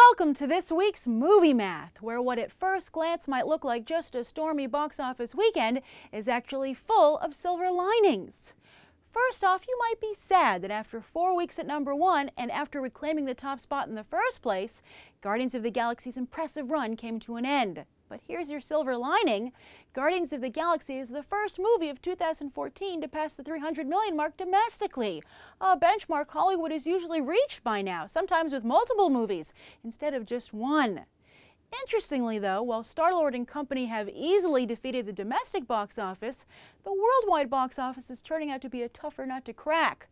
Welcome to this week's Movie Math, where what at first glance might look like just a stormy box office weekend is actually full of silver linings. First off, you might be sad that after 4 weeks at #1 and after reclaiming the top spot in the first place, Guardians of the Galaxy's impressive run came to an end. But here's your silver lining. Guardians of the Galaxy is the first movie of 2014 to pass the 300 million mark domestically, a benchmark Hollywood has usually reached by now, sometimes with multiple movies instead of just one. Interestingly though, while Star-Lord and company have easily defeated the domestic box office, the worldwide box office is turning out to be a tougher nut to crack.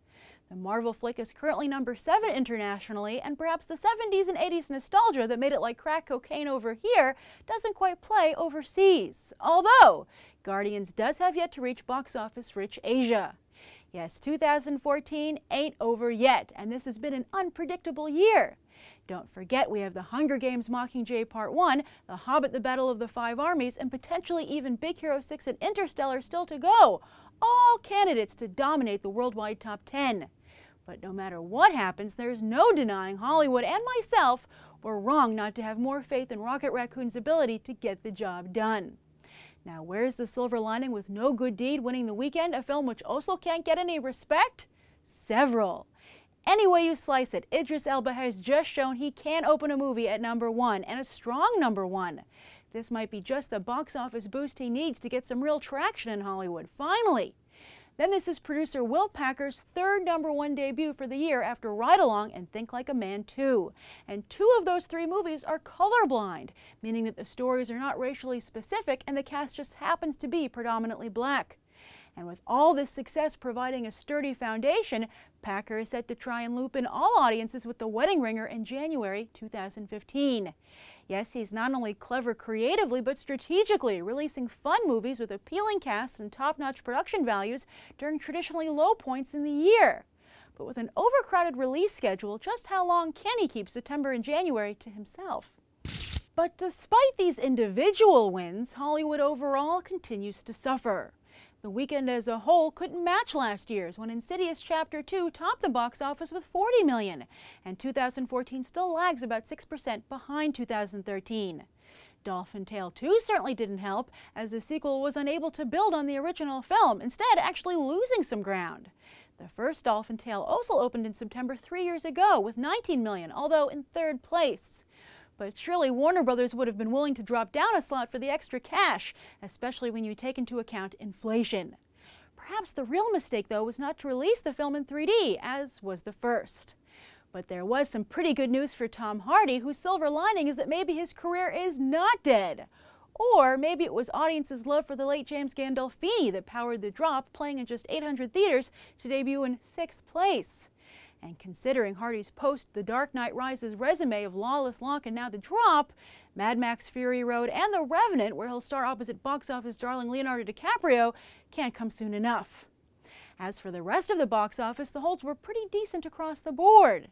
The Marvel flick is currently #7 internationally, and perhaps the 70s and 80s nostalgia that made it like crack cocaine over here doesn't quite play overseas. Although, Guardians does have yet to reach box office-rich Asia. Yes, 2014 ain't over yet, and this has been an unpredictable year. Don't forget we have The Hunger Games Mockingjay Part 1, The Hobbit The Battle of the Five Armies, and potentially even Big Hero 6 and Interstellar still to go. All candidates to dominate the worldwide top 10. But no matter what happens, there's no denying Hollywood and myself were wrong not to have more faith in Rocket Raccoon's ability to get the job done. Now, where's the silver lining with No Good Deed winning the weekend, a film which also can't get any respect? Several. Any way you slice it, Idris Elba has just shown he can open a movie at #1, and a strong #1. This might be just the box office boost he needs to get some real traction in Hollywood, finally. Then this is producer Will Packer's third #1 debut for the year after Ride Along and Think Like a Man 2. And 2 of those 3 movies are colorblind, meaning that the stories are not racially specific and the cast just happens to be predominantly black. And with all this success providing a sturdy foundation, Packer is set to try and loop in all audiences with The Wedding Ringer in January 2015. Yes, he's not only clever creatively, but strategically, releasing fun movies with appealing casts and top-notch production values during traditionally low points in the year. But with an overcrowded release schedule, just how long can he keep September and January to himself? But despite these individual wins, Hollywood overall continues to suffer. The weekend as a whole couldn't match last year's when Insidious Chapter 2 topped the box office with 40 million, and 2014 still lags about 6% behind 2013. Dolphin Tale 2 certainly didn't help, as the sequel was unable to build on the original film, instead actually losing some ground. The first Dolphin Tale also opened in September 3 years ago with 19 million, although in 3rd place. But surely Warner Brothers would have been willing to drop down a slot for the extra cash, especially when you take into account inflation. Perhaps the real mistake, though, was not to release the film in 3D, as was the first. But there was some pretty good news for Tom Hardy, whose silver lining is that maybe his career is not dead. Or maybe it was audiences' love for the late James Gandolfini that powered The Drop, playing in just 800 theaters to debut in 6th place. And considering Hardy's post-The Dark Knight Rises resume of Lawless Locke and now The Drop, Mad Max Fury Road, and The Revenant, where he'll star opposite box office darling Leonardo DiCaprio, can't come soon enough. As for the rest of the box office, the holds were pretty decent across the board.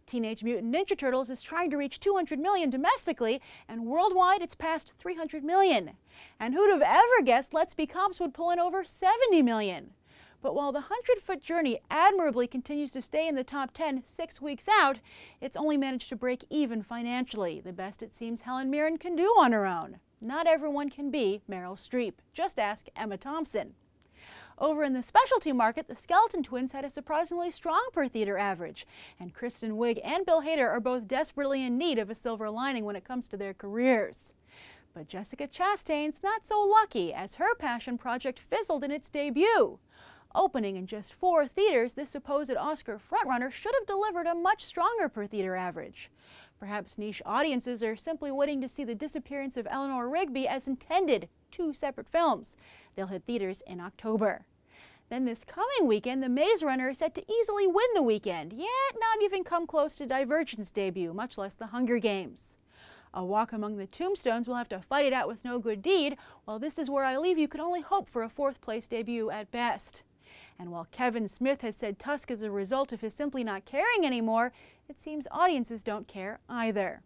Teenage Mutant Ninja Turtles is trying to reach 200 million domestically, and worldwide it's past 300 million. And who'd have ever guessed Let's Be Cops would pull in over 70 million? But while the 100-foot journey admirably continues to stay in the top 10 6 weeks out, it's only managed to break even financially, the best it seems Helen Mirren can do on her own. Not everyone can be Meryl Streep. Just ask Emma Thompson. Over in the specialty market, the Skeleton Twins had a surprisingly strong per-theater average, and Kristen Wiig and Bill Hader are both desperately in need of a silver lining when it comes to their careers. But Jessica Chastain's not so lucky, as her passion project fizzled in its debut. Opening in just 4 theaters, this supposed Oscar frontrunner should have delivered a much stronger per-theater average. Perhaps niche audiences are simply waiting to see The Disappearance of Eleanor Rigby as intended, 2 separate films. They'll hit theaters in October. Then this coming weekend, The Maze Runner is set to easily win the weekend, yet not even come close to Divergent's debut, much less The Hunger Games. A Walk Among The Tombstones will have to fight it out with No Good Deed, while This Is Where I Leave You could only hope for a 4th place debut at best. And while Kevin Smith has said Tusk is a result of his simply not caring anymore, it seems audiences don't care either.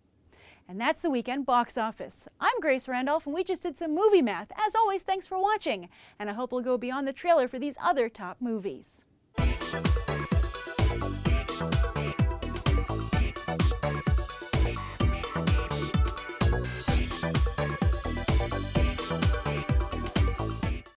And that's the weekend box office. I'm Grace Randolph, and we just did some movie math. As always, thanks for watching, and I hope we'll go beyond the trailer for these other top movies.